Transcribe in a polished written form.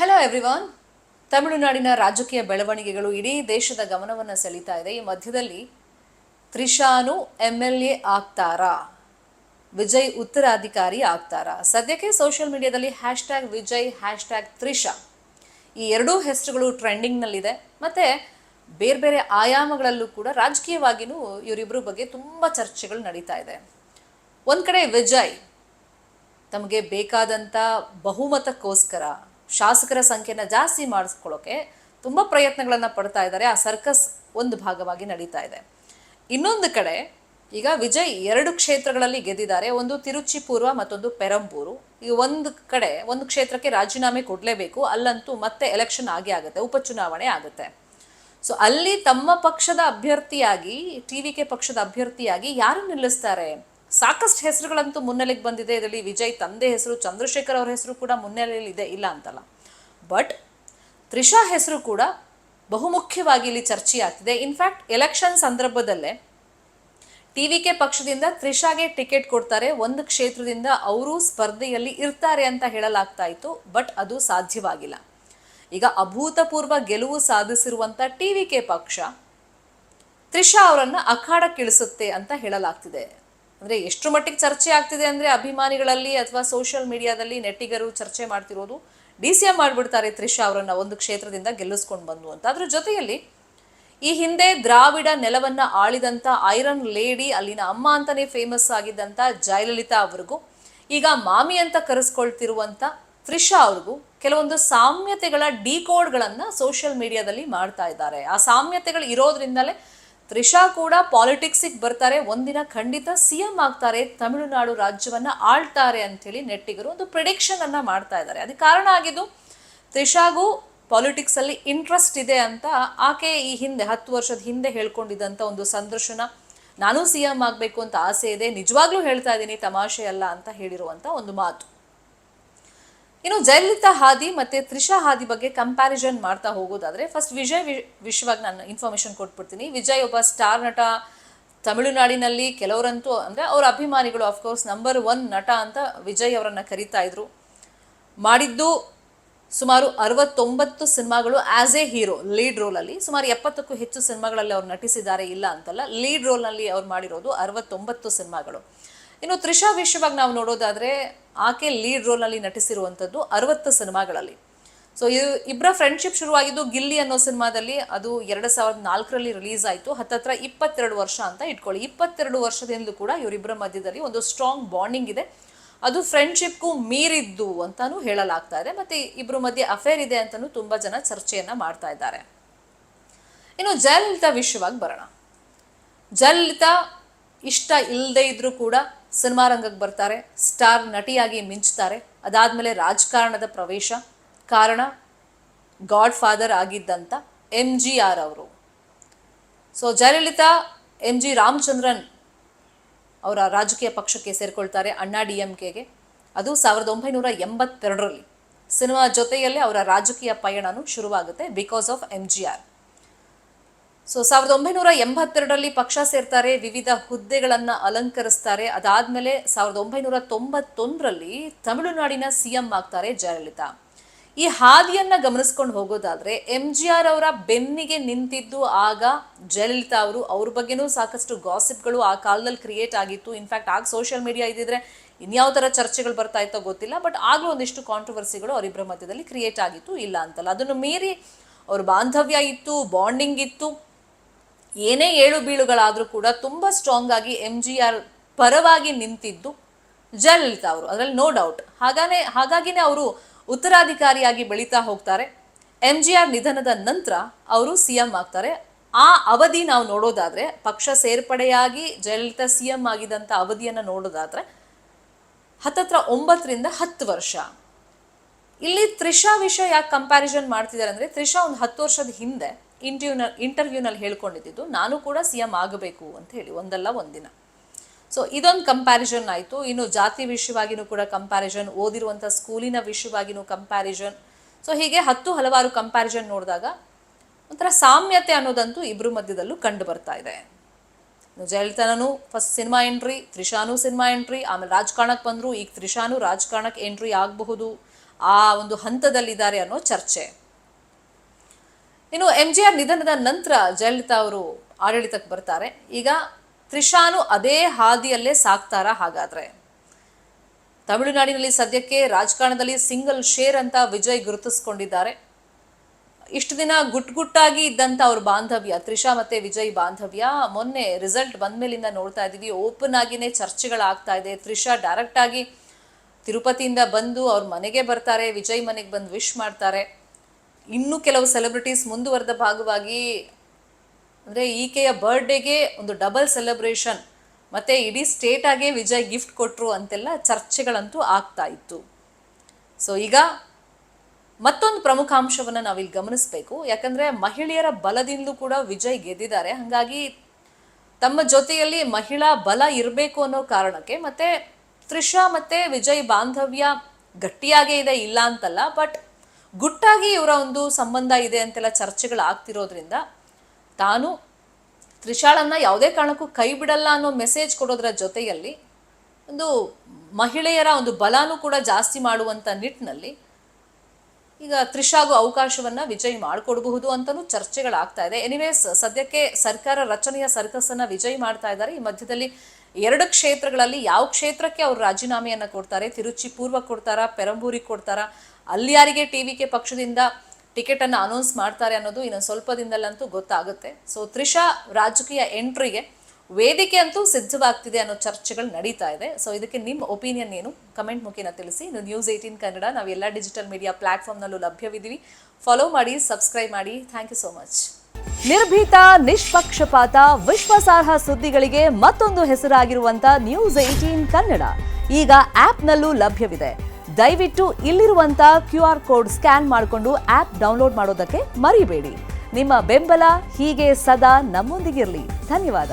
Hello everyone. ತಮಿಳುನಾಡಿನ ರಾಜಕೀಯ ಬೆಳವಣಿಗೆಗಳು ಇಡೀ ದೇಶದ ಗಮನವನ್ನು ಸೆಳೀತಾ ಇದೆ. ಈ ಮಧ್ಯದಲ್ಲಿ ತ್ರಿಷಾನು MLA ಆಗ್ತಾರಾ, ವಿಜಯ್ ಉತ್ತರಾಧಿಕಾರಿ ಆಗ್ತಾರಾ? ಸದ್ಯಕ್ಕೆ ಸೋಷಿಯಲ್ ಮೀಡಿಯಾದಲ್ಲಿ #ವಿಜಯ್ #ತ್ರಿಷಾ ಈ ಎರಡೂ ಹೆಸರುಗಳು ಟ್ರೆಂಡಿಂಗ್ನಲ್ಲಿದೆ. ಮತ್ತು ಬೇರೆ ಬೇರೆ ಆಯಾಮಗಳಲ್ಲೂ ಕೂಡ ರಾಜಕೀಯವಾಗಿಯೂ ಇವರಿಬ್ಬರ ಬಗ್ಗೆ ತುಂಬ ಚರ್ಚೆಗಳು ನಡೀತಾ ಇದೆ. ಒಂದು ಕಡೆ ವಿಜಯ್ ತಮಗೆ ಬೇಕಾದಂಥ ಬಹುಮತಕ್ಕೋಸ್ಕರ ಶಾಸಕರ ಸಂಖ್ಯೆನ ಜಾಸ್ತಿ ಮಾಡಿಸ್ಕೊಳ್ಳೋಕೆ ತುಂಬ ಪ್ರಯತ್ನಗಳನ್ನು ಪಡ್ತಾ ಇದ್ದಾರೆ. ಆ ಸರ್ಕಸ್ ಒಂದು ಭಾಗವಾಗಿ ನಡೀತಾ ಇದೆ. ಇನ್ನೊಂದು ಕಡೆ ಈಗ ವಿಜಯ್ 2 ಕ್ಷೇತ್ರಗಳಲ್ಲಿ ಗೆದ್ದಿದ್ದಾರೆ. ಒಂದು ತಿರುಚಿಪೂರ್ವ, ಮತ್ತೊಂದು ಪೆರಂಬೂರು. ಈಗ ಒಂದು ಕ್ಷೇತ್ರಕ್ಕೆ ರಾಜೀನಾಮೆ ಕೊಡಲೇಬೇಕು. ಅಲ್ಲಂತೂ ಮತ್ತೆ ಎಲೆಕ್ಷನ್ ಆಗೇ ಆಗುತ್ತೆ, ಉಪಚುನಾವಣೆ ಆಗುತ್ತೆ. ಸೊ ಅಲ್ಲಿ ತಮ್ಮ ಪಕ್ಷದ ಅಭ್ಯರ್ಥಿಯಾಗಿ, TVK ಪಕ್ಷದ ಅಭ್ಯರ್ಥಿಯಾಗಿ ಯಾರು ನಿಲ್ಲಿಸ್ತಾರೆ? ಸಾಕಷ್ಟು ಹೆಸರುಗಳಂತೂ ಮುನ್ನೆಲೆಗೆ ಬಂದಿದೆ. ಇದರಲ್ಲಿ ವಿಜಯ್ ತಂದೆ ಹೆಸರು, ಚಂದ್ರಶೇಖರ್ ಅವ್ರ ಹೆಸರು ಕೂಡ ಮುನ್ನೆಲೆಯಲ್ಲಿ ಇದೆ, ಇಲ್ಲ ಅಂತಲ್ಲ. ಬಟ್ ತ್ರಿಷಾ ಹೆಸರು ಕೂಡ ಬಹುಮುಖ್ಯವಾಗಿ ಇಲ್ಲಿ ಚರ್ಚೆ ಆಗ್ತಿದೆ. ಇನ್ಫ್ಯಾಕ್ಟ್ ಎಲೆಕ್ಷನ್ ಸಂದರ್ಭದಲ್ಲೇ TVK ಪಕ್ಷದಿಂದ ತ್ರಿಷಾಗೆ ಟಿಕೆಟ್ ಕೊಡ್ತಾರೆ, ಒಂದು ಕ್ಷೇತ್ರದಿಂದ ಅವರು ಸ್ಪರ್ಧೆಯಲ್ಲಿ ಇರ್ತಾರೆ ಅಂತ ಹೇಳಲಾಗ್ತಾ ಇತ್ತು. ಬಟ್ ಅದು ಸಾಧ್ಯವಾಗಿಲ್ಲ. ಈಗ ಅಭೂತಪೂರ್ವ ಗೆಲುವು ಸಾಧಿಸಿರುವಂಥ TVK ಪಕ್ಷ ತ್ರಿಷಾ ಅವರನ್ನು ಅಖಾಡಕ್ಕಿಳಿಸುತ್ತೆ ಅಂತ ಹೇಳಲಾಗ್ತಿದೆ. ಅಂದರೆ ಎಷ್ಟು ಮಟ್ಟಿಗೆ ಚರ್ಚೆ ಆಗ್ತಿದೆ ಅಂದರೆ, ಅಭಿಮಾನಿಗಳಲ್ಲಿ ಅಥವಾ ಸೋಷಿಯಲ್ ಮೀಡಿಯಾದಲ್ಲಿ ನೆಟ್ಟಿಗರು ಚರ್ಚೆ ಮಾಡ್ತಿರೋದು DCM ಮಾಡಿಬಿಡ್ತಾರೆ ತ್ರಿಷಾ ಅವರನ್ನು ಒಂದು ಕ್ಷೇತ್ರದಿಂದ ಗೆಲ್ಲಿಸ್ಕೊಂಡು ಬಂದು ಅಂತ. ಅದ್ರ ಜೊತೆಯಲ್ಲಿ ಈ ಹಿಂದೆ ದ್ರಾವಿಡ ನೆಲವನ್ನು ಆಳಿದಂಥ ಐರನ್ ಲೇಡಿ, ಅಲ್ಲಿನ ಅಮ್ಮ ಅಂತಲೇ ಫೇಮಸ್ ಆಗಿದ್ದಂಥ ಜಯಲಲಿತಾ ಅವ್ರಿಗೂ, ಈಗ ಮಾಮಿ ಅಂತ ಕರೆಸ್ಕೊಳ್ತಿರುವಂಥ ತ್ರಿಷಾ ಅವ್ರಿಗೂ ಕೆಲವೊಂದು ಸಾಮ್ಯತೆಗಳ ಡಿಕೋಡ್ಗಳನ್ನು ಸೋಷಿಯಲ್ ಮೀಡಿಯಾದಲ್ಲಿ ಮಾಡ್ತಾ ಇದ್ದಾರೆ. ಆ ಸಾಮ್ಯತೆಗಳು ಇರೋದ್ರಿಂದಲೇ ತ್ರಿಷಾ ಕೂಡ ಪಾಲಿಟಿಕ್ಸಿಗೆ ಬರ್ತಾರೆ, ಒಂದಿನ ಖಂಡಿತ CM ಆಗ್ತಾರೆ, ತಮಿಳುನಾಡು ರಾಜ್ಯವನ್ನು ಆಳ್ತಾರೆ ಅಂಥೇಳಿ ನೆಟ್ಟಿಗರು ಒಂದು ಪ್ರಿಡಿಕ್ಷನ್ ಅನ್ನು ಮಾಡ್ತಾ ಇದ್ದಾರೆ. ಅದಕ್ಕೆ ಕಾರಣ ಆಗಿದ್ದು ತ್ರಿಷಾಗೂ ಪಾಲಿಟಿಕ್ಸಲ್ಲಿ ಇಂಟ್ರೆಸ್ಟ್ ಇದೆ ಅಂತ ಆಕೆ ಈ ಹಿಂದೆ 10 ವರ್ಷದ ಹಿಂದೆ ಹೇಳ್ಕೊಂಡಿದ್ದಂಥ ಒಂದು ಸಂದರ್ಶನ, ನಾನು CM ಆಗಬೇಕು ಅಂತ ಆಸೆ ಇದೆ, ನಿಜವಾಗ್ಲೂ ಹೇಳ್ತಾ ಇದ್ದೀನಿ, ತಮಾಷೆ ಅಲ್ಲ ಅಂತ ಹೇಳಿರುವಂಥ ಒಂದು ಮಾತು. ಇನ್ನು ಜಯಲಲಿತಾ ಹಾದಿ ಮತ್ತು ತ್ರಿಷಾ ಹಾದಿ ಬಗ್ಗೆ ಕಂಪ್ಯಾರಿಸನ್ ಮಾಡ್ತಾ ಹೋಗೋದಾದರೆ, ಫಸ್ಟ್ ವಿಜಯ್ ವಿಷಯವಾಗಿ ನಾನು ಇನ್ಫಾರ್ಮೇಷನ್ ಕೊಟ್ಬಿಡ್ತೀನಿ. ವಿಜಯ್ ಒಬ್ಬ ಸ್ಟಾರ್ ನಟ. ತಮಿಳುನಾಡಿನಲ್ಲಿ ಕೆಲವರಂತೂ ಅಂದರೆ ಅವರ ಅಭಿಮಾನಿಗಳು ಅಫ್ಕೋರ್ಸ್ ನಂಬರ್ 1 ನಟ ಅಂತ ವಿಜಯ್ ಅವರನ್ನು ಕರೀತಾ ಇದ್ರು. ಮಾಡಿದ್ದು ಸುಮಾರು 69 ಸಿನಿಮಾಗಳು ಆ್ಯಸ್ ಎ ಹೀರೋ, ಲೀಡ್ ರೋಲಲ್ಲಿ. ಸುಮಾರು 70ಕ್ಕೂ ಹೆಚ್ಚು ಸಿನಿಮಾಗಳಲ್ಲಿ ಅವ್ರು ನಟಿಸಿದ್ದಾರೆ, ಇಲ್ಲ ಅಂತಲ್ಲ. ಲೀಡ್ ರೋಲ್ನಲ್ಲಿ ಅವ್ರು ಮಾಡಿರೋದು 69 ಸಿನಿಮಾಗಳು. ಇನ್ನು ತ್ರಿಷಾ ವಿಷಯವಾಗಿ ನಾವು ನೋಡೋದಾದರೆ, ಆಕೆ ಲೀಡ್ ರೋಲ್ನಲ್ಲಿ ನಟಿಸಿರುವಂಥದ್ದು 60 ಸಿನಿಮಾಗಳಲ್ಲಿ. ಸೊ ಇಬ್ಬರ ಫ್ರೆಂಡ್ಶಿಪ್ ಶುರುವಾಗಿದ್ದು ಗಿಲ್ಲಿ ಅನ್ನೋ ಸಿನಿಮಾದಲ್ಲಿ. ಅದು 2004ರಲ್ಲಿ ರಿಲೀಸ್ ಆಯಿತು. ಹತ್ತತ್ರ 22 ವರ್ಷ ಅಂತ ಇಟ್ಕೊಳ್ಳಿ. 22 ವರ್ಷದಿಂದಲೂ ಕೂಡ ಇವರಿಬ್ಬರ ಮಧ್ಯದಲ್ಲಿ ಒಂದು ಸ್ಟ್ರಾಂಗ್ ಬಾಂಡಿಂಗ್ ಇದೆ. ಅದು ಫ್ರೆಂಡ್ಶಿಪ್ಗೂ ಮೀರಿದ್ದು ಅಂತಾನೂ ಹೇಳಲಾಗ್ತಾ ಇದೆ. ಮತ್ತು ಇಬ್ಬರ ಮಧ್ಯೆ ಅಫೇರ್ ಇದೆ ಅಂತಲೂ ತುಂಬ ಜನ ಚರ್ಚೆಯನ್ನು ಮಾಡ್ತಾ ಇದ್ದಾರೆ. ಇನ್ನು ಜಯಲಲಿತಾ ವಿಷಯವಾಗಿ ಬರೋಣ. ಜಯಲಲಿತಾ ಇಷ್ಟ ಇಲ್ಲದೆ ಇದ್ರೂ ಕೂಡ ಸಿನಿಮಾ ರಂಗಕ್ಕೆ ಬರ್ತಾರೆ, ಸ್ಟಾರ್ ನಟಿಯಾಗಿ ಮಿಂಚ್ತಾರೆ. ಅದಾದಮೇಲೆ ರಾಜಕಾರಣದ ಪ್ರವೇಶ. ಕಾರಣ ಗಾಡ್ ಫಾದರ್ ಆಗಿದ್ದಂಥ MGR ಅವರು. ಸೊ ಜಯಲಲಿತಾ MG ರಾಮಚಂದ್ರನ್ ಅವರ ರಾಜಕೀಯ ಪಕ್ಷಕ್ಕೆ ಸೇರಿಕೊಳ್ತಾರೆ, ಅಣ್ಣಾ DMKಗೆ. ಅದು 1982ರಲ್ಲಿ. ಸಿನಿಮಾ ಜೊತೆಯಲ್ಲೇ ಅವರ ರಾಜಕೀಯ ಪಯಣನೂ ಶುರುವಾಗುತ್ತೆ ಬಿಕಾಸ್ ಆಫ್ MGR. ಸೊ 1982ರಲ್ಲಿ ಪಕ್ಷ ಸೇರ್ತಾರೆ, ವಿವಿಧ ಹುದ್ದೆಗಳನ್ನು ಅಲಂಕರಿಸ್ತಾರೆ. ಅದಾದಮೇಲೆ 1991ರಲ್ಲಿ ತಮಿಳುನಾಡಿನ CM ಆಗ್ತಾರೆ ಜಯಲಲಿತಾ. ಈ ಹಾದಿಯನ್ನು ಗಮನಿಸ್ಕೊಂಡು ಹೋಗೋದಾದರೆ, MGR ಅವರ ಬೆನ್ನಿಗೆ ನಿಂತಿದ್ದು ಆಗ ಜಯಲಲಿತಾ ಅವರು. ಅವ್ರ ಬಗ್ಗೆನೂ ಸಾಕಷ್ಟು ಗಾಸಿಪ್ಗಳು ಆ ಕಾಲದಲ್ಲಿ ಕ್ರಿಯೇಟ್ ಆಗಿತ್ತು. ಇನ್ಫ್ಯಾಕ್ಟ್ ಆಗ ಸೋಷಿಯಲ್ ಮೀಡಿಯಾ ಇದ್ದಿದ್ರೆ ಇನ್ಯಾವ ಥರ ಚರ್ಚೆಗಳು ಬರ್ತಾ ಇತ್ತೋ ಗೊತ್ತಿಲ್ಲ. ಬಟ್ ಆಗಲೂ ಒಂದಿಷ್ಟು ಕಾಂಟ್ರವರ್ಸಿಗಳು ಅವರಿಬ್ಬರ ಮಧ್ಯದಲ್ಲಿ ಕ್ರಿಯೇಟ್ ಆಗಿತ್ತು, ಇಲ್ಲ ಅಂತಲ್ಲ. ಅದನ್ನು ಮೀರಿ ಅವ್ರ ಬಾಂಧವ್ಯ ಇತ್ತು, ಬಾಂಡಿಂಗ್ ಇತ್ತು. ಏನೇ ಏಳು ಬೀಳುಗಳಾದರೂ ಕೂಡ ತುಂಬ ಸ್ಟ್ರಾಂಗ್ ಆಗಿ MGR ಪರವಾಗಿ ನಿಂತಿದ್ದು ಜಯಲಲಿತಾ ಅವರು, ಅದರಲ್ಲಿ ನೋ ಡೌಟ್. ಹಾಗಾಗಿನೇ ಅವರು ಉತ್ತರಾಧಿಕಾರಿಯಾಗಿ ಬೆಳೀತಾ ಹೋಗ್ತಾರೆ. MGR ನಿಧನದ ನಂತರ ಅವರು CM ಆಗ್ತಾರೆ. ಆ ಅವಧಿ ನಾವು ನೋಡೋದಾದರೆ, ಪಕ್ಷ ಸೇರ್ಪಡೆಯಾಗಿ ಜಯಲಲಿತಾ CM ಆಗಿದ್ದಂಥ ಅವಧಿಯನ್ನು ನೋಡೋದಾದರೆ ಹತ್ತತ್ರ 9ರಿಂದ 10 ವರ್ಷ. ಇಲ್ಲಿ ತ್ರಿಷಾ ವಿಷಯ ಯಾಕೆ ಕಂಪ್ಯಾರಿಸನ್ ಮಾಡ್ತಿದ್ದಾರೆ ಅಂದರೆ, ತ್ರಿಷಾ ಒಂದು 10 ವರ್ಷದ ಹಿಂದೆ ಇಂಟರ್ವ್ಯೂನಲ್ಲಿ ಹೇಳ್ಕೊಂಡಿದ್ದು, ನಾನು ಕೂಡ CM ಆಗಬೇಕು ಅಂತ ಹೇಳಿ, ಒಂದಲ್ಲ ಒಂದಿನ. ಸೊ ಇದೊಂದು ಕಂಪ್ಯಾರಿಸನ್ ಆಯಿತು. ಇನ್ನು ಜಾತಿ ವಿಷಯವಾಗಿಯೂ ಕೂಡ ಕಂಪ್ಯಾರಿಸನ್, ಓದಿರುವಂಥ ಸ್ಕೂಲಿನ ವಿಷಯವಾಗಿಯೂ ಕಂಪ್ಯಾರಿಸನ್. ಸೊ ಹೀಗೆ ಹಲವಾರು ಕಂಪ್ಯಾರಿಸನ್ ನೋಡಿದಾಗ ಒಂಥರ ಸಾಮ್ಯತೆ ಅನ್ನೋದಂತೂ ಇಬ್ಬರ ಮಧ್ಯದಲ್ಲೂ ಕಂಡು ಬರ್ತಾ ಇದೆ. ಜಯಲಲಿತಾನೂ ಫಸ್ಟ್ ಸಿನಿಮಾ ಎಂಟ್ರಿ, ತ್ರಿಷಾನೂ ಸಿನಿಮಾ ಎಂಟ್ರಿ, ಆಮೇಲೆ ರಾಜಕಾರಣಕ್ಕೆ ಬಂದರು. ಈಗ ತ್ರಿಷಾನೂ ರಾಜಕಾರಣಕ್ಕೆ ಎಂಟ್ರಿ ಆಗಬಹುದು ಆ ಒಂದು ಹಂತದಲ್ಲಿದ್ದಾರೆ ಅನ್ನೋ ಚರ್ಚೆ. ಇನ್ನು MGR ನಿಧನದ ನಂತರ ಜಯಲಲಿತಾ ಅವರು ಆಡಳಿತಕ್ಕೆ ಬರ್ತಾರೆ. ಈಗ ತ್ರಿಷಾನು ಅದೇ ಹಾದಿಯಲ್ಲೇ ಸಾಕ್ತಾರಾ ಹಾಗಾದ್ರೆ? ತಮಿಳುನಾಡಿನಲ್ಲಿ ಸದ್ಯಕ್ಕೆ ರಾಜಕಾರಣದಲ್ಲಿ ಸಿಂಗಲ್ ಶೇರ್ ಅಂತ ವಿಜಯ್ ಗುರುತಿಸ್ಕೊಂಡಿದ್ದಾರೆ. ಇಷ್ಟು ದಿನ ಗುಟ್ಟಾಗಿ ಇದ್ದಂತ ಅವ್ರ ಬಾಂಧವ್ಯ, ತ್ರಿಷಾ ಮತ್ತೆ ವಿಜಯ್ ಬಾಂಧವ್ಯ, ಮೊನ್ನೆ ರಿಸಲ್ಟ್ ಬಂದ ಮೇಲಿಂದ ನೋಡ್ತಾ ಇದೀವಿ ಓಪನ್ ಆಗಿನೇ ಚರ್ಚೆಗಳಾಗ್ತಾ ಇದೆ. ತ್ರಿಷಾ ಡೈರೆಕ್ಟ್ ಆಗಿ ತಿರುಪತಿಯಿಂದ ಬಂದು ಅವ್ರ ಮನೆಗೆ ಬರ್ತಾರೆ, ವಿಜಯ್ ಮನೆಗೆ ಬಂದು ವಿಶ್ ಮಾಡ್ತಾರೆ. ಇನ್ನು ಕೆಲವು ಸೆಲೆಬ್ರಿಟೀಸ್ ಮುಂದುವರೆದ ಭಾಗವಾಗಿ ಅಂದರೆ ಈಕೆಯ ಬರ್ಡೇಗೆ ಒಂದು ಡಬಲ್ ಸೆಲೆಬ್ರೇಷನ್ ಮತ್ತೆ ಇಡೀ ಸ್ಟೇಟ್ ಆಗೇ ವಿಜಯ್ ಗಿಫ್ಟ್ ಕೊಟ್ಟರು ಅಂತೆಲ್ಲ ಚರ್ಚೆಗಳಂತೂ ಆಗ್ತಾ ಇತ್ತು. ಸೊ ಈಗ ಮತ್ತೊಂದು ಪ್ರಮುಖ ಅಂಶವನ್ನು ನಾವಿಲ್ಲಿ ಗಮನಿಸಬೇಕು. ಯಾಕಂದ್ರೆ ಮಹಿಳೆಯರ ಬಲದಿಂದಲೂ ಕೂಡ ವಿಜಯ್ ಗೆದ್ದಿದ್ದಾರೆ. ಹಾಗಾಗಿ ತಮ್ಮ ಜೊತೆಯಲ್ಲಿ ಮಹಿಳಾ ಬಲ ಇರಬೇಕು ಅನ್ನೋ ಕಾರಣಕ್ಕೆ, ಮತ್ತೆ ತ್ರಿಷಾ ಮತ್ತೆ ವಿಜಯ್ ಬಾಂಧವ್ಯ ಗಟ್ಟಿಯಾಗೇ ಇದೆ, ಇಲ್ಲ ಅಂತಲ್ಲ, ಬಟ್ ಗುಟ್ಟಾಗಿ ಇವರ ಒಂದು ಸಂಬಂಧ ಇದೆ ಅಂತೆಲ್ಲ ಚರ್ಚೆಗಳು ಆಗ್ತಿರೋದ್ರಿಂದ ತಾನು ತ್ರಿಷಾಳನ್ನ ಯಾವುದೇ ಕಾರಣಕ್ಕೂ ಕೈ ಬಿಡಲ್ಲ ಅನ್ನೋ ಮೆಸೇಜ್ ಕೊಡೋದ್ರ ಜೊತೆಯಲ್ಲಿ ಒಂದು ಮಹಿಳೆಯರ ಒಂದು ಬಲಾನು ಕೂಡ ಜಾಸ್ತಿ ಮಾಡುವಂತ ನಿಟ್ಟಿನಲ್ಲಿ ಈಗ ತ್ರಿಷಾಗೂ ಅವಕಾಶವನ್ನ ವಿಜಯ್ ಮಾಡಿಕೊಡಬಹುದು ಅಂತಲೂ ಚರ್ಚೆಗಳಾಗ್ತಾ ಇದೆ. ಎನಿವೇಸ್, ಸದ್ಯಕ್ಕೆ ಸರ್ಕಾರ ರಚನೆಯ ಸರ್ಕಸನ್ನ ವಿಜಯ್ ಮಾಡ್ತಾ ಇದ್ದಾರೆ. ಈ ಮಧ್ಯದಲ್ಲಿ 2 ಕ್ಷೇತ್ರಗಳಲ್ಲಿ ಯಾವ ಕ್ಷೇತ್ರಕ್ಕೆ ಅವರು ರಾಜೀನಾಮೆಯನ್ನ ಕೊಡ್ತಾರೆ, ತಿರುಚಿ ಪೂರ್ವ ಕೊಡ್ತಾರಾ, ಪೆರಂಬೂರಿಗೆ ಕೊಡ್ತಾರಾ, ಅಲ್ಲಿ ಯಾರಿಗೆ TVK ಪಕ್ಷದಿಂದ ಟಿಕೆಟ್ ಅನ್ನು ಅನೌನ್ಸ್ ಮಾಡ್ತಾರೆ ಅನ್ನೋದು ಇನ್ನೊಂದು ಸ್ವಲ್ಪ ದಿನದಲ್ಲಂತೂ ಗೊತ್ತಾಗುತ್ತೆ. ಸೊ ತ್ರಿಷಾ ರಾಜಕೀಯ ಎಂಟ್ರಿಗೆ ವೇದಿಕೆ ಅಂತೂ ಸಿದ್ಧವಾಗ್ತಿದೆ ಅನ್ನೋ ಚರ್ಚೆಗಳು ನಡೀತಾ ಇದೆ. ಸೊ ಇದಕ್ಕೆ ನಿಮ್ಮ ಒಪಿನಿಯನ್ ಏನು, ಕಮೆಂಟ್ ಮುಖೇನ ತಿಳಿಸಿ. ನ್ಯೂಸ್ 18 ಕನ್ನಡ ನಾವು ಎಲ್ಲ ಡಿಜಿಟಲ್ ಮೀಡಿಯಾ ಪ್ಲಾಟ್ಫಾರ್ಮ್ನಲ್ಲೂ ಲಭ್ಯವಿದ್ದೀವಿ. ಫಾಲೋ ಮಾಡಿ, ಸಬ್ಸ್ಕ್ರೈಬ್ ಮಾಡಿ. Thank you so much. ನಿರ್ಭೀತ, ನಿಷ್ಪಕ್ಷಪಾತ, ವಿಶ್ವಾಸಾರ್ಹ ಸುದ್ದಿಗಳಿಗೆ ಮತ್ತೊಂದು ಹೆಸರಾಗಿರುವಂತ ನ್ಯೂಸ್ 18 ಕನ್ನಡ ಈಗ ಆಪ್ನಲ್ಲೂ ಲಭ್ಯವಿದೆ. ದಯವಿಟ್ಟು ಇಲ್ಲಿರುವಂತ QR ಕೋಡ್ ಸ್ಕ್ಯಾನ್ ಮಾಡಿಕೊಂಡು ಆಪ್ ಡೌನ್ಲೋಡ್ ಮಾಡೋದಕ್ಕೆ ಮರಿಬೇಡಿ. ನಿಮ್ಮ ಬೆಂಬಲ ಹೀಗೆ ಸದಾ ನಮ್ಮೊಂದಿಗಿರಲಿ. ಧನ್ಯವಾದ.